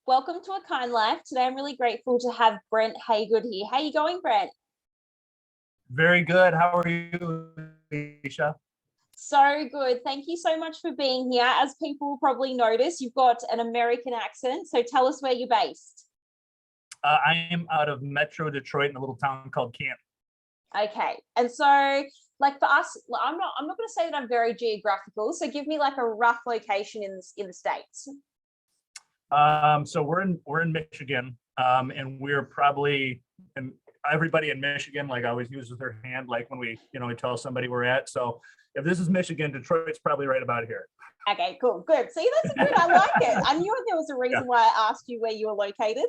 Welcome to A Kind Life. Today I'm really grateful to have Brent Hagood here. How you going, Brent? Very good. How are you, Isha? So good. Thank you so much for being here. As people will probably notice, you've got an American accent. So tell us where you're based. I am out of Metro Detroit in a little town called Canton. Okay. And so like for us, I'm not going to say that I'm very geographical. So give me like a rough location in the States. So we're in Michigan, and we're probably, and everybody in Michigan like always uses their hand like when we tell somebody we're at. So if this is Michigan, Detroit's probably right about here. Okay, cool. Good. See, that's good. I like it. I knew there was a reason why I asked you where you were located.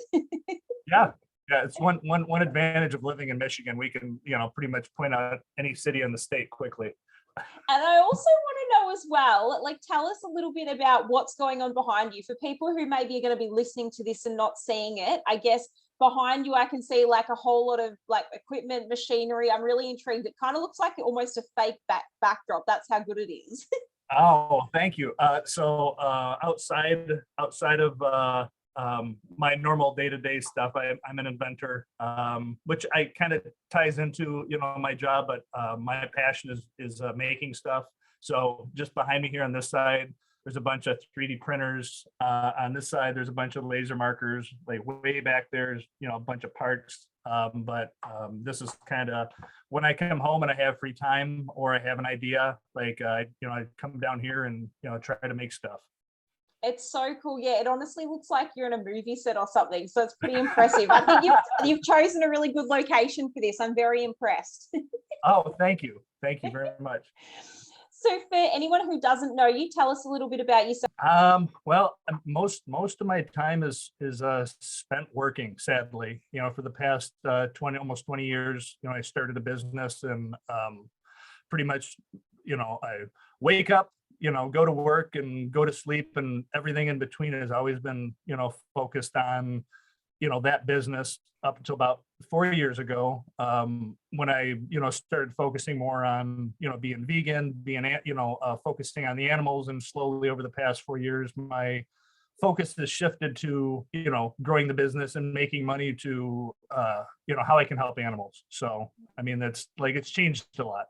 Yeah. Yeah, it's one advantage of living in Michigan. We can, pretty much point out any city in the state quickly. And I also want to know as well, like, tell us a little bit about what's going on behind you for people who maybe are going to be listening to this and not seeing it. I guess behind you, I can see like a whole lot of like equipment, machinery. I'm really intrigued. It kind of looks like almost a fake backdrop. That's how good it is. Oh, thank you. So outside of my normal day-to-day stuff, I'm an inventor, which I kind of ties into my job, but my passion is making stuff. So just behind me here on this side, there's a bunch of 3D printers. On this side, there's a bunch of laser markers. Like way back there's a bunch of parts. But this is kind of when I come home and I have free time or I have an idea, like I come down here and try to make stuff. It's so cool. Yeah, it honestly looks like you're in a movie set or something. So it's pretty impressive. I think you've chosen a really good location for this. I'm very impressed. Oh, thank you. Thank you very much. So for anyone who doesn't know you, tell us a little bit about yourself. Well, most of my time is spent working, sadly. For the past almost 20 years, I started a business and pretty much, I wake up, go to work and go to sleep, and everything in between has always been, focused on, that business up until about 4 years ago, when I, started focusing more on, being vegan, focusing on the animals. And slowly over the past 4 years, my focus has shifted to, growing the business and making money to, how I can help animals. So, I mean, that's like, it's changed a lot.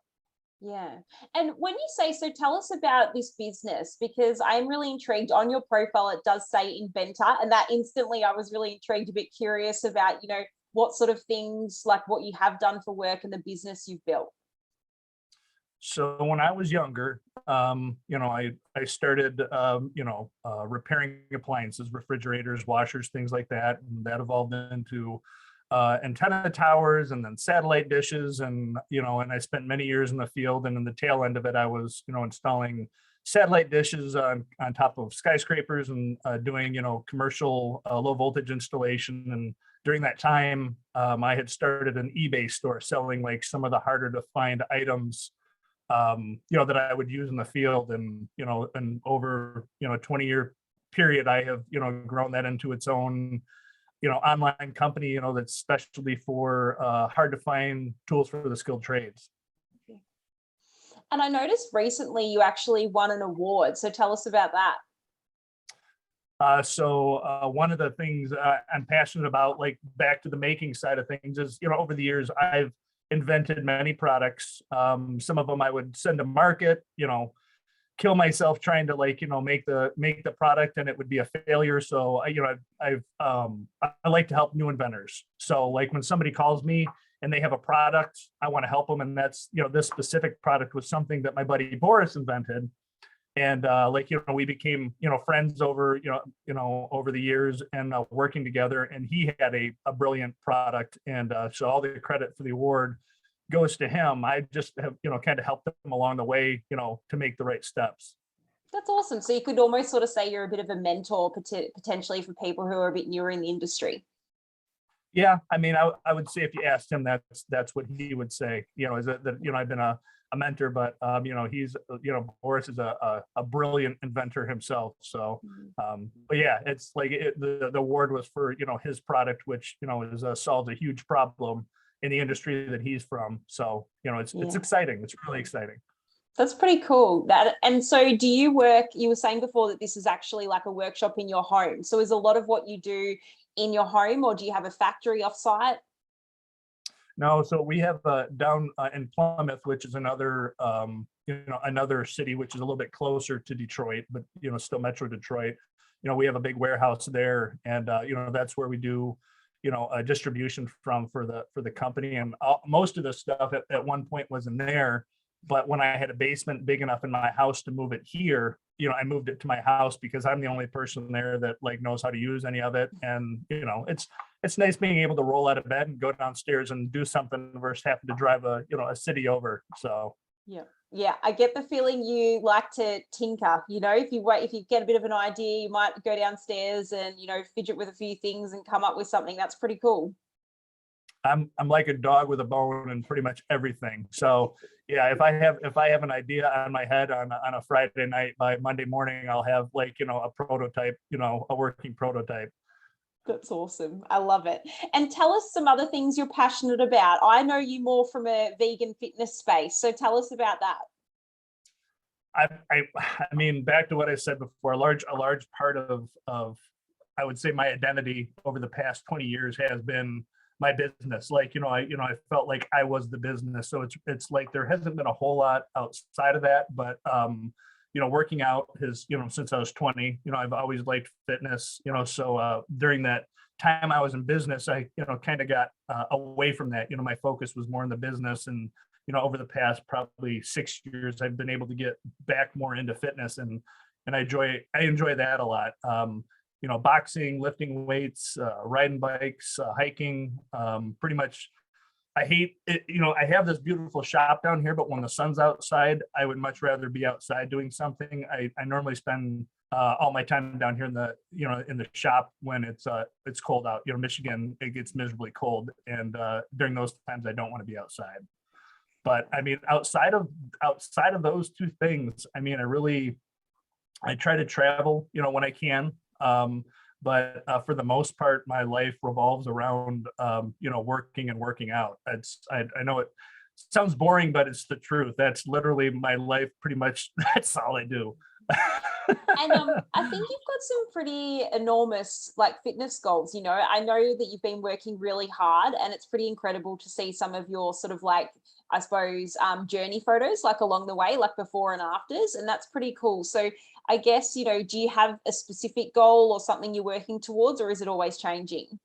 Yeah. And when you say, so tell us about this business, because I'm really intrigued. On your profile, it does say inventor, and that instantly I was really intrigued, a bit curious about, what sort of things, like what you have done for work and the business you've built. So when I was younger, I started, repairing appliances, refrigerators, washers, things like that. And that evolved into antenna towers and then satellite dishes. And I spent many years in the field, and in the tail end of it, I was, installing satellite dishes on top of skyscrapers and doing, commercial low voltage installation. And during that time, I had started an eBay store selling like some of the harder to find items, that I would use in the field. And over, a 20-year period, I have, grown that into its own, online company, that's specialty for hard to find tools for the skilled trades. And I noticed recently you actually won an award. So tell us about that. So one of the things I'm passionate about, like back to the making side of things, is, over the years, I've invented many products. Some of them I would send to market, kill myself trying to make the product, and it would be a failure. So I like to help new inventors. So like when somebody calls me and they have a product, I want to help them. And that's, this specific product was something that my buddy Boris invented. And we became, friends over, over the years, and working together. And he had a brilliant product. And so all the credit for the award goes to him. I just have, kind of helped him along the way, to make the right steps. That's awesome. So you could almost sort of say you're a bit of a mentor potentially for people who are a bit newer in the industry. Yeah, I mean, I would say if you asked him, that's what he would say. Is that I've been a mentor, but he's Boris is a brilliant inventor himself. So, but yeah, it's like the award was for his product, which is solves a huge problem in the industry that he's from. So it's exciting. It's really exciting. That's pretty cool. And so do you work, you were saying before that this is actually like a workshop in your home. So is a lot of what you do in your home, or do you have a factory offsite? No, so we have down in Plymouth, which is another another city which is a little bit closer to Detroit, but still Metro Detroit. We have a big warehouse there, and that's where we do distribution for the company, and most of the stuff at one point was in there. But when I had a basement big enough in my house to move it here, I moved it to my house because I'm the only person there that like knows how to use any of it. And it's nice being able to roll out of bed and go downstairs and do something versus having to drive a city over. So Yeah. Yeah, I get the feeling you like to tinker. If you get a bit of an idea, you might go downstairs and fidget with a few things and come up with something. That's pretty cool. I'm like a dog with a bone and pretty much everything. So yeah, if I have an idea on my head on a Friday night, by Monday morning I'll have a prototype, a working prototype. That's awesome. I love it. And tell us some other things you're passionate about. I know you more from a vegan fitness space, so tell us about that. I mean, back to what I said before, a large part of I would say my identity over the past 20 years has been my business. I felt like I was the business. So it's like there hasn't been a whole lot outside of that, but working out has, since I was 20, I've always liked fitness, so during that time I was in business, I, kind of got away from that. My focus was more in the business, and, over the past probably 6 years, I've been able to get back more into fitness, and I enjoy that a lot. Boxing, lifting weights, riding bikes, hiking, pretty much. I hate it. I have this beautiful shop down here, but when the sun's outside, I would much rather be outside doing something. I normally spend all my time down here in the shop when it's cold out. Michigan, it gets miserably cold, and during those times, I don't want to be outside. But I mean, outside of those two things, I mean, I try to travel, when I can. But for the most part, my life revolves around, working and working out. I know it sounds boring, but it's the truth. That's literally my life. Pretty much, that's all I do. And I think you've got some pretty enormous fitness goals. I know that you've been working really hard, and it's pretty incredible to see some of your sort of I suppose journey photos along the way, before and afters, and that's pretty cool. So I guess, do you have a specific goal or something you're working towards, or is it always changing?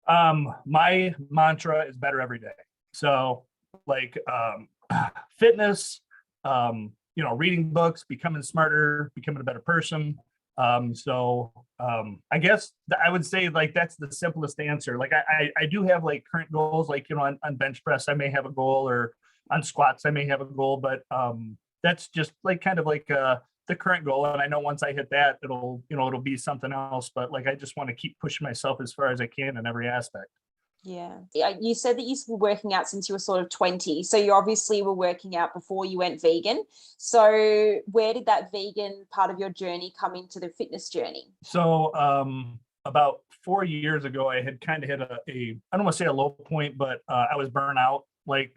My mantra is better every day. So fitness, reading books, becoming smarter, becoming a better person. I guess I would say that's the simplest answer. I do have current goals, on bench press, I may have a goal, or on squats, I may have a goal, but that's just kind of the current goal. And I know once I hit that, it'll be something else, but I just want to keep pushing myself as far as I can in every aspect. Yeah. You said that you were working out since you were sort of 20. So you obviously were working out before you went vegan. So where did that vegan part of your journey come into the fitness journey? So about 4 years ago, I had kind of hit I don't want to say a low point, but I was burnt out. I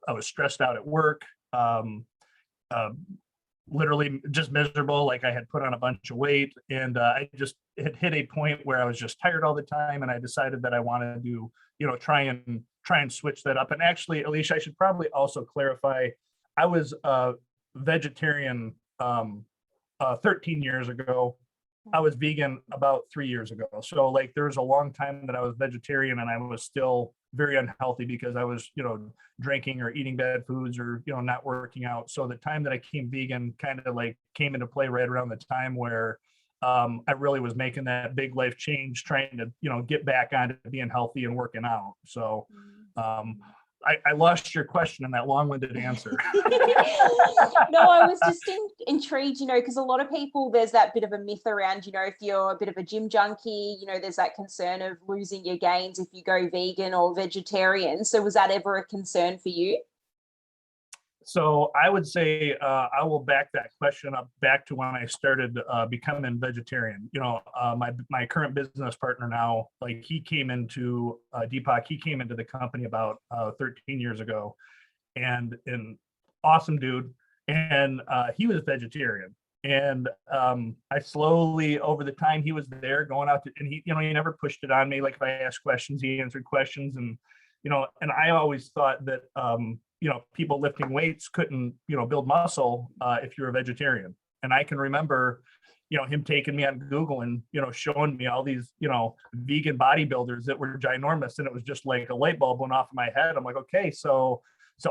was stressed out at work, literally just miserable. I had put on a bunch of weight, and I just had hit a point where I was just tired all the time, and I decided that I wanted to, try and switch that up. And actually, Alicia, I should probably also clarify, I was vegetarian 13 years ago. I was vegan about 3 years ago. So there was a long time that I was vegetarian, and I was still very unhealthy because I was, drinking or eating bad foods, or, not working out. So the time that I came vegan kind of came into play right around the time where I really was making that big life change, trying to, get back onto being healthy and working out. So I lost your question in that long-winded answer. No, I was just intrigued, because a lot of people, there's that bit of a myth around, if you're a bit of a gym junkie, there's that concern of losing your gains if you go vegan or vegetarian. So was that ever a concern for you? So I would say I will back that question up back to when I started becoming vegetarian. My current business partner now, he came into Deepak. He came into the company about 13 years ago, and an awesome dude. And he was vegetarian. And I slowly, over the time he was there, going out to, and he, he never pushed it on me. Like if I asked questions, he answered questions, and and I always thought that people lifting weights couldn't build muscle if you're a vegetarian. And I can remember him taking me on Google and showing me all these vegan bodybuilders that were ginormous, and it was just like a light bulb went off in my head. I'm like, okay, so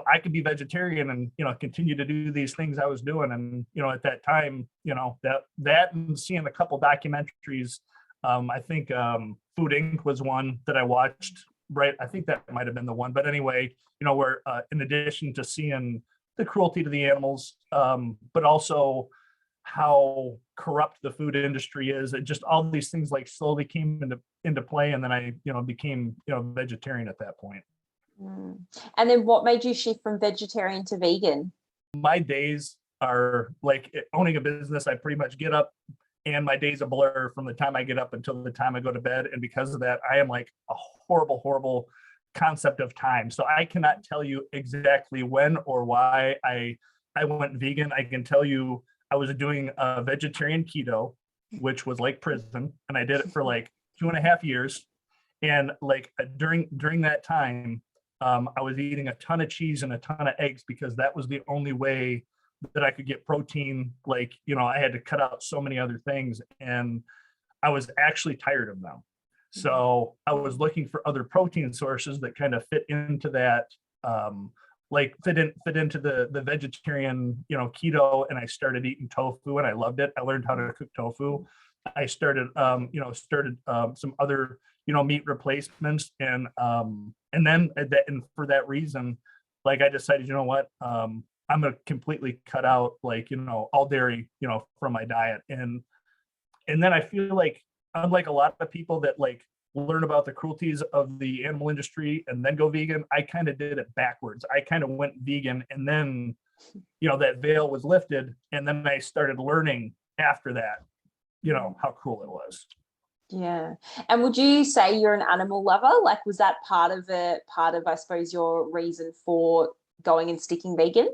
I could be vegetarian and continue to do these things I was doing. And at that time, that and seeing a couple documentaries, I think Food Inc. was one that I watched, right? I think that might have been the one. But anyway, where in addition to seeing the cruelty to the animals, but also how corrupt the food industry is, and just all these things like slowly came into play. And then I became vegetarian at that point. And then what made you shift from vegetarian to vegan? My days are like owning a business. I pretty much get up and my day's a blur from the time I get up until the time I go to bed. And because of that, I am like a horrible concept of time. So I cannot tell you exactly when or why I went vegan. I can tell you I was doing a vegetarian keto, which was like prison. And I did it for like 2.5 years. And like during that time, I was eating a ton of cheese and a ton of eggs because that was the only way that I could get protein. Like, I had to cut out so many other things, and I was actually tired of them. So I was looking for other protein sources that kind of fit into that, like fit into the vegetarian, keto. And I started eating tofu, and I loved it. I learned how to cook tofu. I started, some other, meat replacements, and then for that reason, like I decided, you know what, I'm gonna completely cut out like all dairy, from my diet, and then I feel like unlike a lot of people that like learn about the cruelties of the animal industry and then go vegan, I kind of did it backwards. I kind of went vegan, and then that veil was lifted, and then I started learning after that, how cruel it was. Yeah. And would you say you're an animal lover? Like, was that part of, I suppose, your reason for going and sticking vegan?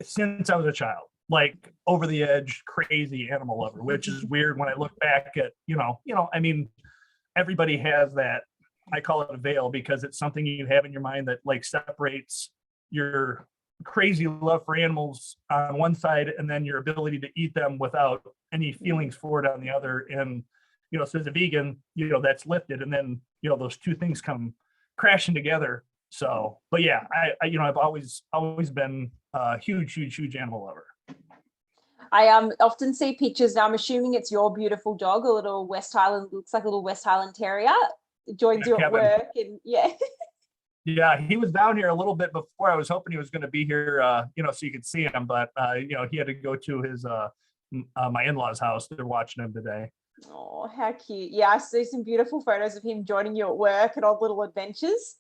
Since I was a child, like over the edge, crazy animal lover, which is weird when I look back at, I mean, everybody has that. I call it a veil because it's something you have in your mind that like separates your crazy love for animals on one side and then your ability to eat them without any feelings for it on the other. And so as a vegan, that's lifted, and then those two things come crashing together. So, but yeah, I I've always been a huge animal lover. I often see pictures now. I'm assuming it's your beautiful dog, a little West Highland, looks like a little West Highland Terrier. Joins you at work, and yeah. Yeah, he was down here a little bit before. I was hoping he was going to be here, so you could see him, but he had to go to his my in-laws' house. They're watching him today. Oh, how cute. Yeah, I see some beautiful photos of him joining you at work and odd little adventures.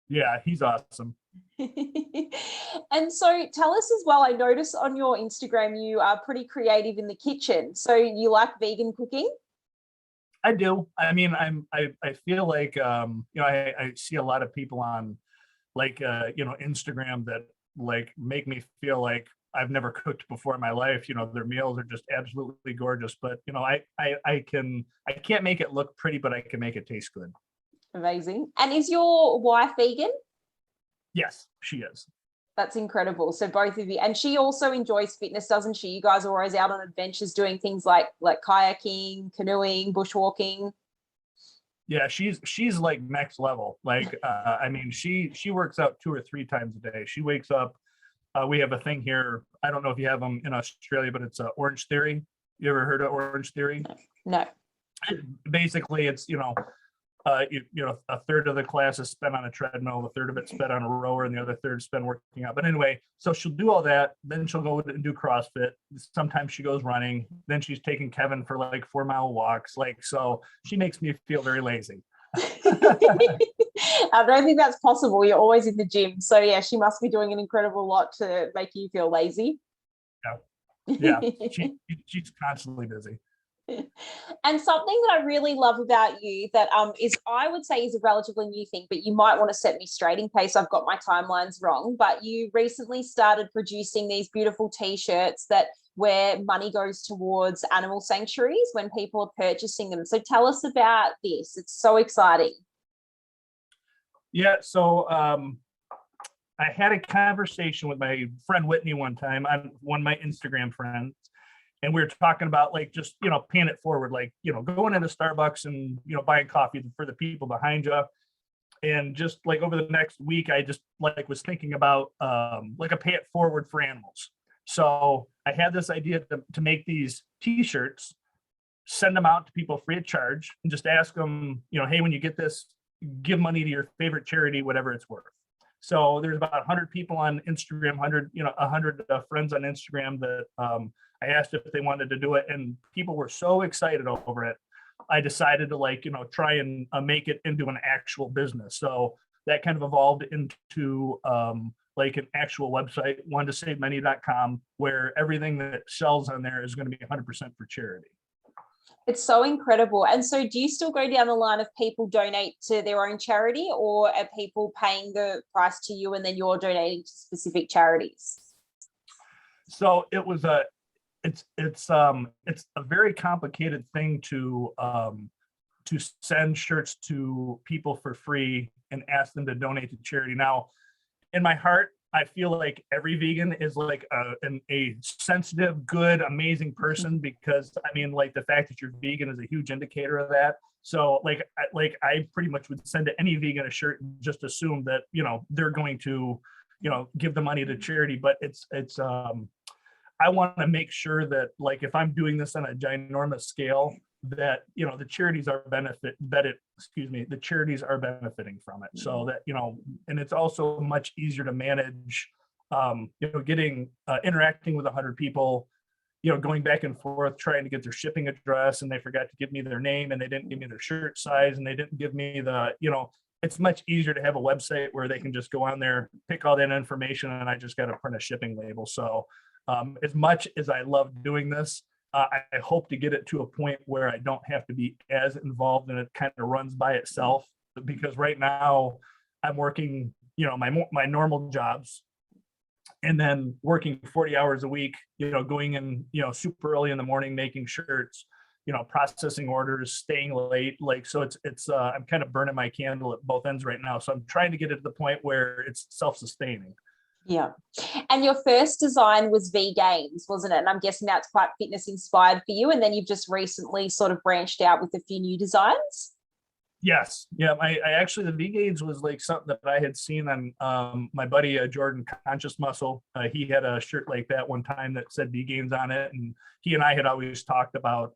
Yeah, he's awesome. And so tell us as well, I noticed on your Instagram you are pretty creative in the kitchen. So you like vegan cooking? I do. I mean, I feel like I see a lot of people on like Instagram that like make me feel like I've never cooked before in my life. Their meals are just absolutely gorgeous, but I can't make it look pretty, but I can make it taste good. Amazing. And is your wife vegan? Yes, she is. That's incredible. So both of you, and she also enjoys fitness, doesn't she? You guys are always out on adventures doing things like kayaking, canoeing, bushwalking. Yeah, she's like next level. Like, I mean, she works out 2 or 3 times a day. She wakes up. We have a thing here. I don't know if you have them in Australia, but it's Orange Theory. You ever heard of Orange Theory? No. Basically, it's a third of the class is spent on a treadmill, a third of it spent on a rower, and the other third spent working out. But anyway, so she'll do all that. Then she'll go and do CrossFit. Sometimes she goes running. Then she's taking Kevin for like 4-mile walks. Like, so she makes me feel very lazy. I don't think that's possible. You're always in the gym. So yeah, she must be doing an incredible lot to make you feel lazy. Yeah. She's constantly busy. And something that I really love about you that is, I would say, is a relatively new thing, but you might want to set me straight in case I've got my timelines wrong. But you recently started producing these beautiful t-shirts that where money goes towards animal sanctuaries when people are purchasing them. So tell us about this. It's so exciting. Yeah, so I had a conversation with my friend Whitney one time, on one of my Instagram friends, and we were talking about like just paying it forward, like going into Starbucks and buying coffee for the people behind you. And just like over the next week, I just like was thinking about like a pay it forward for animals. So I had this idea to make these t-shirts, send them out to people free of charge, and just ask them, hey, when you get this, give money to your favorite charity, whatever it's worth. So there's about 100 people on Instagram, 100 friends on Instagram that I asked if they wanted to do it, and people were so excited over it. I decided to try and make it into an actual business. So that kind of evolved into like an actual website, onetosavemoney.com, where everything that sells on there is going to be 100% for charity. It's so incredible. And so do you still go down the line of people donate to their own charity, or are people paying the price to you and then you're donating to specific charities? So it's a very complicated thing to send shirts to people for free and ask them to donate to charity. Now, in my heart, I feel like every vegan is like a sensitive, good, amazing person, because I mean, like the fact that you're vegan is a huge indicator of that. So I pretty much would send to any vegan a shirt and just assume that, they're going to, give the money to charity. But I want to make sure that like, if I'm doing this on a ginormous scale, that, the charities are the charities are benefiting from it. So that, and it's also much easier to manage, getting, interacting with 100 people, going back and forth, trying to get their shipping address, and they forgot to give me their name, and they didn't give me their shirt size, and they didn't give me it's much easier to have a website where they can just go on there, pick all that information, and I just got to print a shipping label. So as much as I love doing this, I hope to get it to a point where I don't have to be as involved and it kind of runs by itself. Because right now I'm working, my normal jobs, and then working 40 hours a week, going in, super early in the morning, making shirts, processing orders, staying late. Like, so it's I'm kind of burning my candle at both ends right now. So I'm trying to get it to the point where it's self-sustaining. Yeah. And your first design was V-Gains, wasn't it? And I'm guessing that's quite fitness inspired for you. And then you've just recently sort of branched out with a few new designs. Yes. Yeah. I actually, the V-Gains was like something that I had seen on my buddy Jordan Conscious Muscle. He had a shirt like that one time that said V-Gains on it. And he and I had always talked about,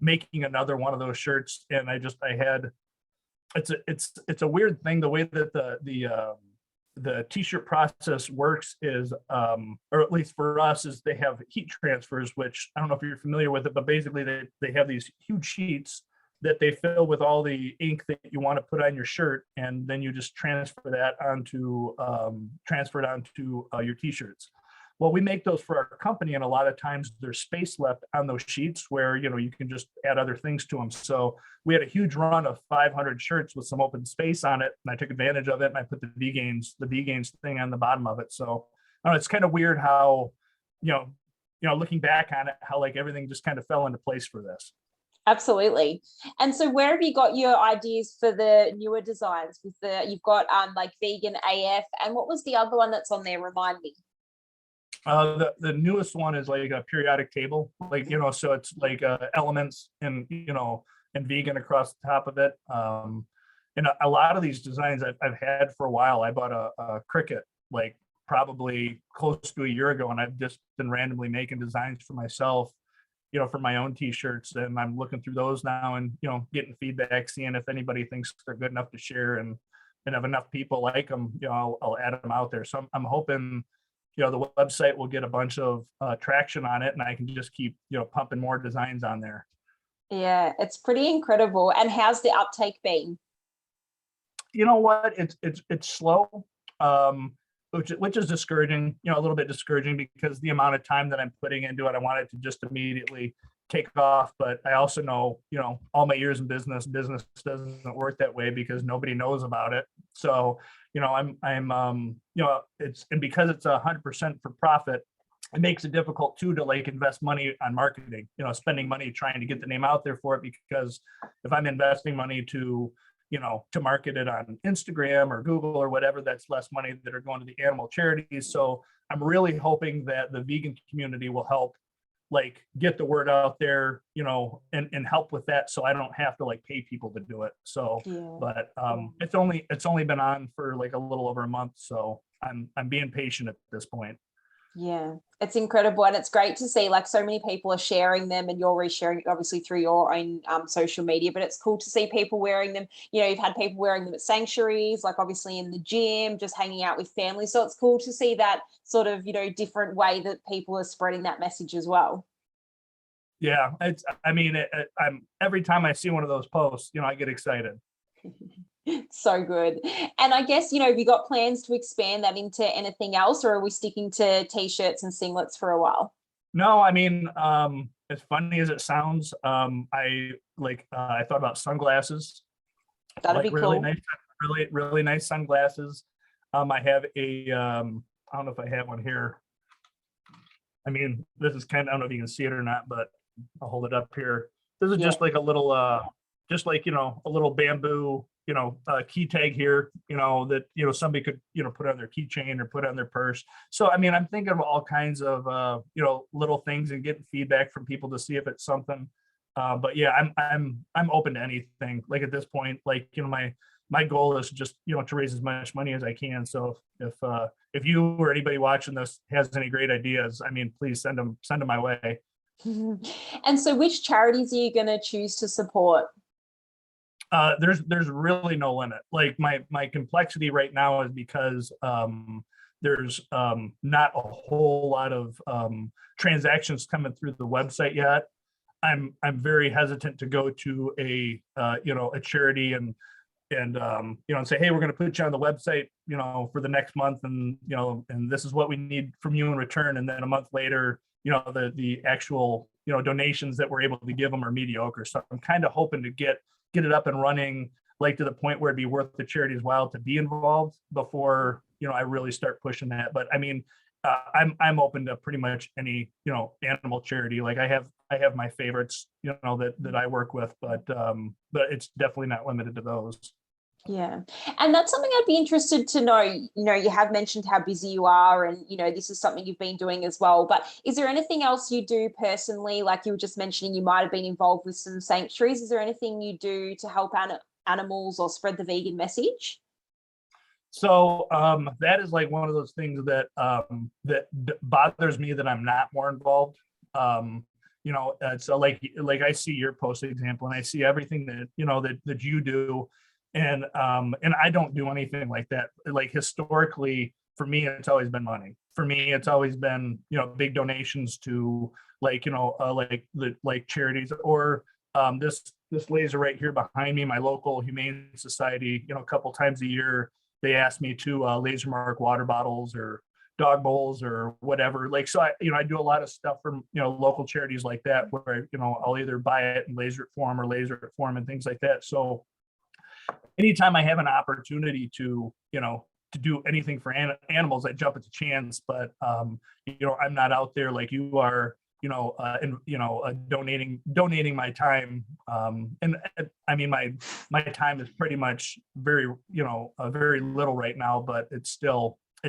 making another one of those shirts. And it's a weird thing, the way that the t-shirt process works is, or at least for us, is they have heat transfers, which I don't know if you're familiar with it, but basically they have these huge sheets that they fill with all the ink that you want to put on your shirt, and then you just transfer it onto your t-shirts. Well, we make those for our company, and a lot of times there's space left on those sheets where you can just add other things to them. So we had a huge run of 500 shirts with some open space on it, and I took advantage of it, and I put the V-Gains thing on the bottom of it. So I don't know, it's kind of weird how looking back on it, how like everything just kind of fell into place for this. Absolutely. And so where have you got your ideas for the newer designs? You've got like Vegan AF, and what was the other one that's on there? Remind me. The newest one is like a periodic table, like, so it's like elements and vegan across the top of it. And a lot of these designs I've had for a while. I bought a Cricut like probably close to a year ago, and I've just been randomly making designs for myself, for my own t-shirts, and I'm looking through those now and, getting feedback, seeing if anybody thinks they're good enough to share, and if enough people like them, I'll add them out there. So I'm hoping, the website will get a bunch of traction on it, and I can just keep, pumping more designs on there. Yeah, it's pretty incredible. And how's the uptake been? You know what? It's slow, which is discouraging, a little bit discouraging, because the amount of time that I'm putting into it, I want it to just immediately, take off. But I also know, all my years in business doesn't work that way because nobody knows about it. So, and because it's 100% for profit, it makes it difficult too to like invest money on marketing, spending money trying to get the name out there for it. Because if I'm investing money to market it on Instagram or Google or whatever, that's less money that are going to the animal charities. So I'm really hoping that the vegan community will help like get the word out there, and help with that. So I don't have to like pay people to do it. So, but it's only been on for like a little over a month. So I'm being patient at this point. Yeah, it's incredible. And it's great to see like so many people are sharing them, and you're resharing it obviously through your own social media, but it's cool to see people wearing them. You've had people wearing them at sanctuaries, like obviously in the gym, just hanging out with family. So it's cool to see that sort of, different way that people are spreading that message as well. Yeah, I'm every time I see one of those posts, I get excited. So good. And I guess, have you got plans to expand that into anything else, or are we sticking to t-shirts and singlets for a while? No, as funny as it sounds, I thought about sunglasses. That'd be really cool. nice, really nice sunglasses. I have I don't know if I have one here. This is I don't know if you can see it or not, but I'll hold it up here. This is just like a little, a little bamboo, key tag here, that, somebody could, put on their keychain or put on their purse. So, I'm thinking of all kinds of, little things and getting feedback from people to see if it's something. But yeah, I'm open to anything. Like at this point, my goal is just, to raise as much money as I can. So if you or anybody watching this has any great ideas, please send them my way. And so which charities are you going to choose to support? There's really no limit. Like my complexity right now is because there's not a whole lot of transactions coming through the website yet. I'm very hesitant to go to a charity and say, hey, we're going to put you on the website, for the next month, and and this is what we need from you in return. And then a month later, the actual donations that we're able to give them are mediocre. So I'm kind of hoping to get it up and running, like to the point where it'd be worth the charity's while to be involved before I really start pushing that. But I'm open to pretty much any animal charity. Like I have my favorites that I work with, but it's definitely not limited to those. Yeah. And that's something I'd be interested to know. You have mentioned how busy you are, and, this is something you've been doing as well. But is there anything else you do personally? Like you were just mentioning, you might have been involved with some sanctuaries. Is there anything you do to help animals or spread the vegan message? So that is like one of those things that bothers me, that I'm not more involved. It's like I see your post example, and I see everything that you do. And I don't do anything like that. Like historically, for me, it's always been money. For me, it's always been, big donations to like charities, or this laser right here behind me, my local humane society, a couple times a year, they ask me to laser mark water bottles or dog bowls or whatever. Like, so I do a lot of stuff from, local charities like that, where, I'll either buy it and laser it for them or laser it for them and things like that. So anytime I have an opportunity to do anything for animals, I jump at the chance. But I'm not out there like you are, donating my time. And my time is pretty much very little right now, but it's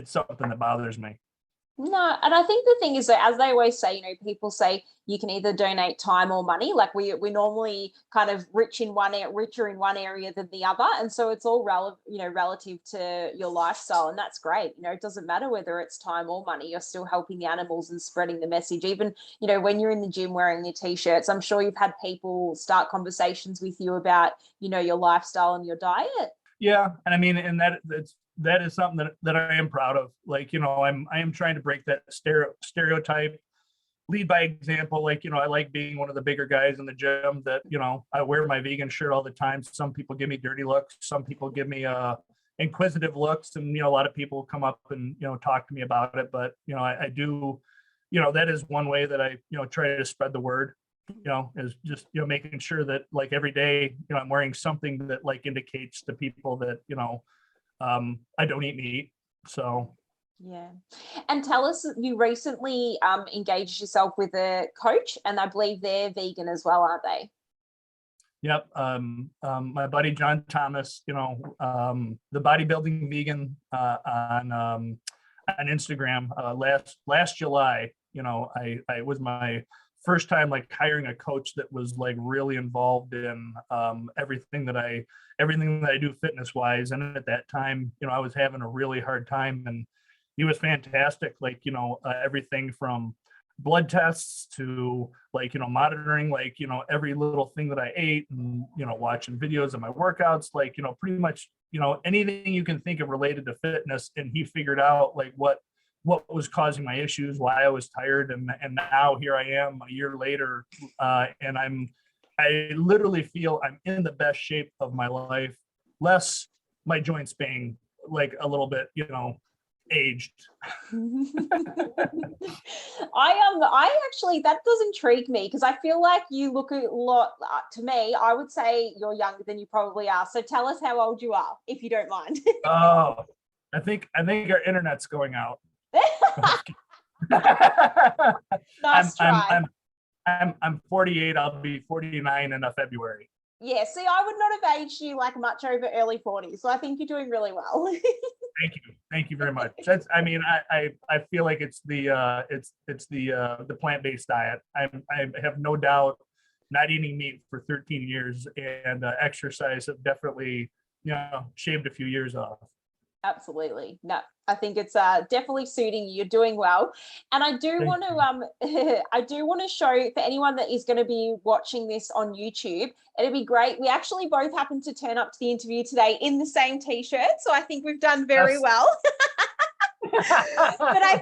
something that bothers me. No, and I think the thing is that, as they always say, people say you can either donate time or money. Like we're normally kind of richer in one area than the other, and so it's all relative to your lifestyle, and that's great. It doesn't matter whether it's time or money. You're still helping the animals and spreading the message. Even when you're in the gym wearing your t-shirts, I'm sure you've had people start conversations with you about your lifestyle and your diet. Yeah, and and that is something that I am proud of. Like, I am trying to break that stereotype, lead by example. Like, I like being one of the bigger guys in the gym that, I wear my vegan shirt all the time. Some people give me dirty looks. Some people give me inquisitive looks. And, a lot of people come up and, talk to me about it. But, I do, that is one way that I, try to spread the word is just, making sure that like every day, I'm wearing something that like indicates to people that, I don't eat meat. So. Yeah. And tell us, you recently engaged yourself with a coach, and I believe they're vegan as well, aren't they? Yep. My buddy John Thomas, the bodybuilding vegan on Instagram. Last July, I was my first time like hiring a coach that was like really involved in everything that I do fitness wise. And at that time, I was having a really hard time, and he was fantastic. Like, everything from blood tests to like, monitoring, like, every little thing that I ate, and, watching videos of my workouts, like, pretty much, anything you can think of related to fitness. And he figured out like what was causing my issues, why I was tired. And now here I am a year later. And I literally feel I'm in the best shape of my life, less my joints being like a little bit, aged. I actually, that does intrigue me, because I feel like you look a lot, to me, I would say you're younger than you probably are. So tell us how old you are, if you don't mind. Oh, I think our internet's going out. Nice try. I'm 48. I'll be 49 in February. Yeah, see, I would not have aged you like much over early 40s. So I think you're doing really well. Thank you very much. I feel like it's the plant-based diet. I have no doubt, not eating meat for 13 years, and exercise have definitely, shaved a few years off. Absolutely. No, I think it's definitely suiting you. You're doing well. And I do want to I do want to show, for anyone that is going to be watching this on YouTube, it'd be great. We actually both happened to turn up to the interview today in the same t-shirt, so I think we've done very well. But I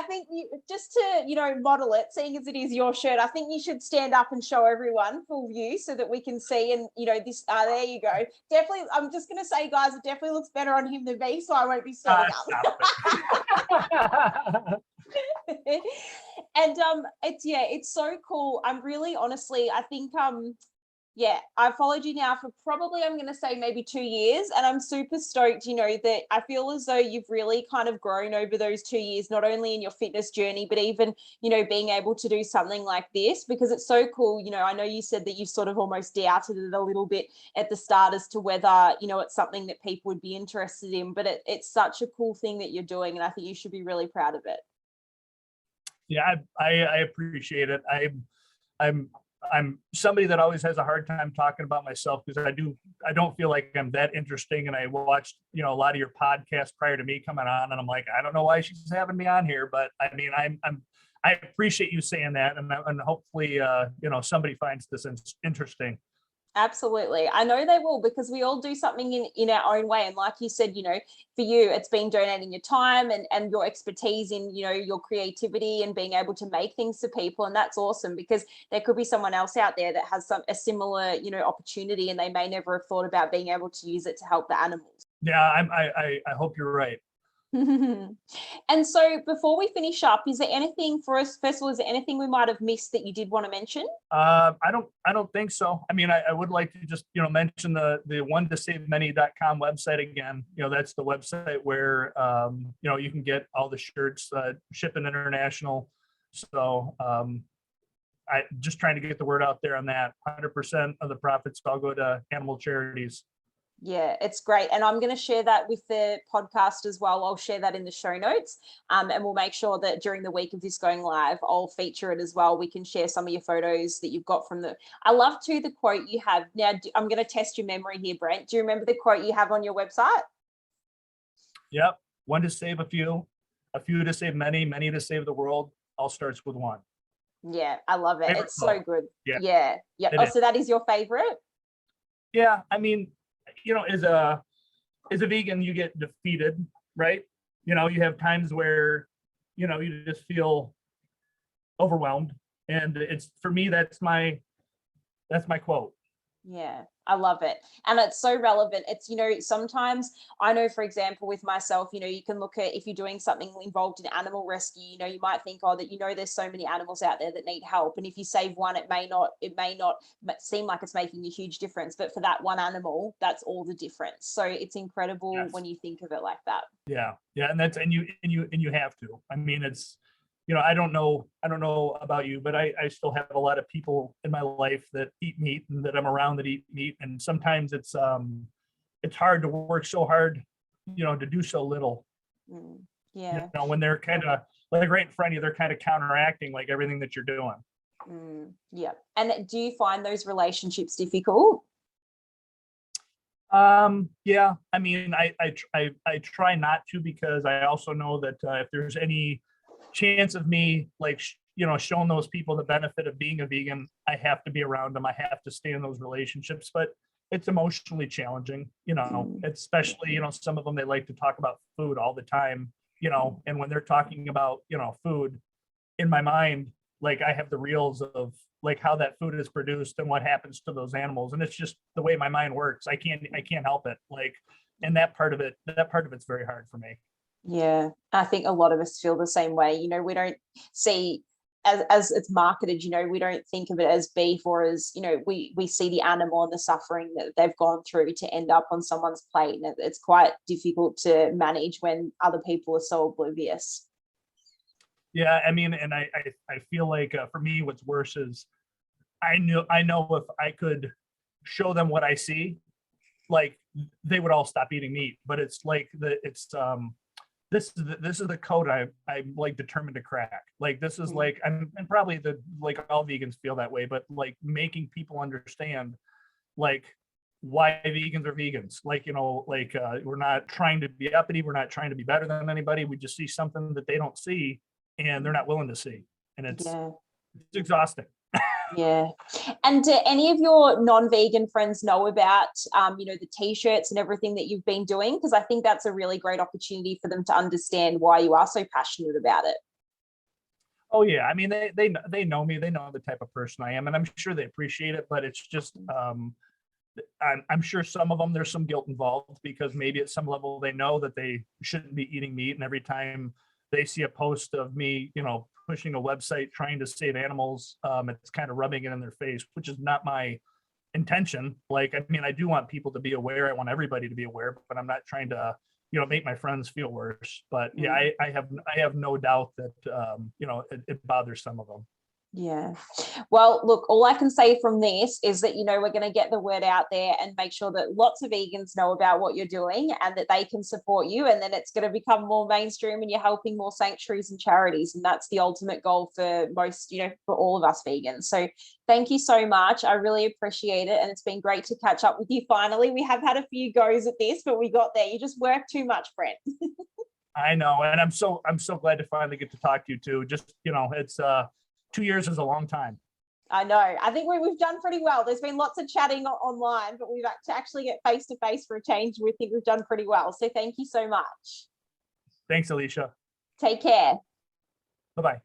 think you, just to model it, seeing as it is your shirt, I think you should stand up and show everyone full view so that we can see. And this there you go. Definitely, I'm just going to say, guys, it definitely looks better on him than me, so I won't be standing up. And it's so cool. I'm really, honestly, I think yeah, I've followed you now for probably, I'm going to say maybe 2 years, and I'm super stoked, that I feel as though you've really kind of grown over those 2 years, not only in your fitness journey, but even, being able to do something like this, because it's so cool. I know you said that you sort of almost doubted it a little bit at the start as to whether, it's something that people would be interested in, but it's such a cool thing that you're doing, and I think you should be really proud of it. Yeah, I appreciate it. I'm somebody that always has a hard time talking about myself, because I don't feel like I'm that interesting. And I watched, a lot of your podcasts prior to me coming on, and I'm like, I don't know why she's having me on here, but I mean, I appreciate you saying that. And hopefully, somebody finds this interesting. Absolutely. I know they will, because we all do something in our own way. And like you said, for you, it's been donating your time and your expertise in, your creativity and being able to make things for people. And that's awesome, because there could be someone else out there that has a similar, opportunity, and they may never have thought about being able to use it to help the animals. Yeah, I hope you're right. And so before we finish up, is there anything for us, first of all, is there anything we might have missed that you did want to mention? I don't think so. I mean, I would like to just, mention the onetosavemany.com website again. That's the website where, you can get all the shirts, shipping international. So I just trying to get the word out there on that. 100% of the profits all go to animal charities. Yeah, it's great. And I'm going to share that with the podcast as well. I'll share that in the show notes. And we'll make sure that during the week of this going live, I'll feature it as well. We can share some of your photos that you've got from I love too the quote you have. Now, I'm going to test your memory here, Brent. Do you remember the quote you have on your website? Yep. One to save a few to save many, many to save the world. All starts with one. Yeah, I love it. It's so good. Yeah. Oh, so that is your favorite? Yeah. I mean, as a vegan, you get defeated, right? You have times where, you just feel overwhelmed. And it's, for me, that's my quote. Yeah, I love it. And it's so relevant. It's, sometimes I know, for example, with myself, you can look at if you're doing something involved in animal rescue, you might think, oh, that, there's so many animals out there that need help. And if you save one, it may not seem like it's making a huge difference. But for that one animal, that's all the difference. So it's incredible when Yes. you think of it like that. Yeah. Yeah. And you have to. I mean, it's, I don't know about you, but I still have a lot of people in my life that eat meat and that I'm around that eat meat. And sometimes it's hard to work so hard, to do so little, Mm, yeah. when they're kind of like right in front of you, they're kind of counteracting like everything that you're doing. Yeah. And do you find those relationships difficult? Yeah, I mean, I try not to, because I also know that if there's any chance of me like showing those people the benefit of being a vegan, I have to be around them. I have to stay in those relationships, but it's emotionally challenging, Mm, especially, some of them, they like to talk about food all the time, and when they're talking about, food, in my mind, like I have the reels of like how that food is produced and what happens to those animals. And it's just the way my mind works. I can't help it. Like, and that part of it's very hard for me. yeah. I think a lot of us feel the same way. We don't see as it's marketed, we don't think of it as beef, or as, we see the animal and the suffering that they've gone through to end up on someone's plate. And it's quite difficult to manage when other people are so oblivious. Yeah. I mean, and I feel like for me, what's worse is I know if I could show them what I see, like they would all stop eating meat. But it's like this is the code I'm like determined to crack. Like this is Mm, like, and probably like all vegans feel that way, but like making people understand like why vegans are vegans. Like, like we're not trying to be uppity, we're not trying to be better than anybody. We just see something that they don't see and they're not willing to see. And yeah. it's exhausting. Yeah. And do any of your non-vegan friends know about, the t-shirts and everything that you've been doing? Because I think that's a really great opportunity for them to understand why you are so passionate about it. Oh yeah, I mean they know me, they know the type of person I am, and I'm sure they appreciate it. But it's just I'm sure some of them, there's some guilt involved, because maybe at some level they know that they shouldn't be eating meat, and every time they see a post of me, pushing a website trying to save animals, it's kind of rubbing it in their face, which is not my intention. Like, I mean, I do want people to be aware. I want everybody to be aware, but I'm not trying to, make my friends feel worse. But yeah, Mm. I have no doubt that it bothers some of them. Yeah. Well, look, all I can say from this is that, we're going to get the word out there and make sure that lots of vegans know about what you're doing and that they can support you. And then it's going to become more mainstream and you're helping more sanctuaries and charities. And that's the ultimate goal for most, for all of us vegans. So thank you so much. I really appreciate it. And it's been great to catch up with you finally. We have had a few goes at this, but we got there. You just work too much, Brent. I know. And I'm so glad to finally get to talk to you too. Just, it's 2 years is a long time. I know. I think we've done pretty well. There's been lots of chatting online, but we've to actually get face to face for a change. We think we've done pretty well. So thank you so much. Thanks, Alicia. Take care. Bye-bye.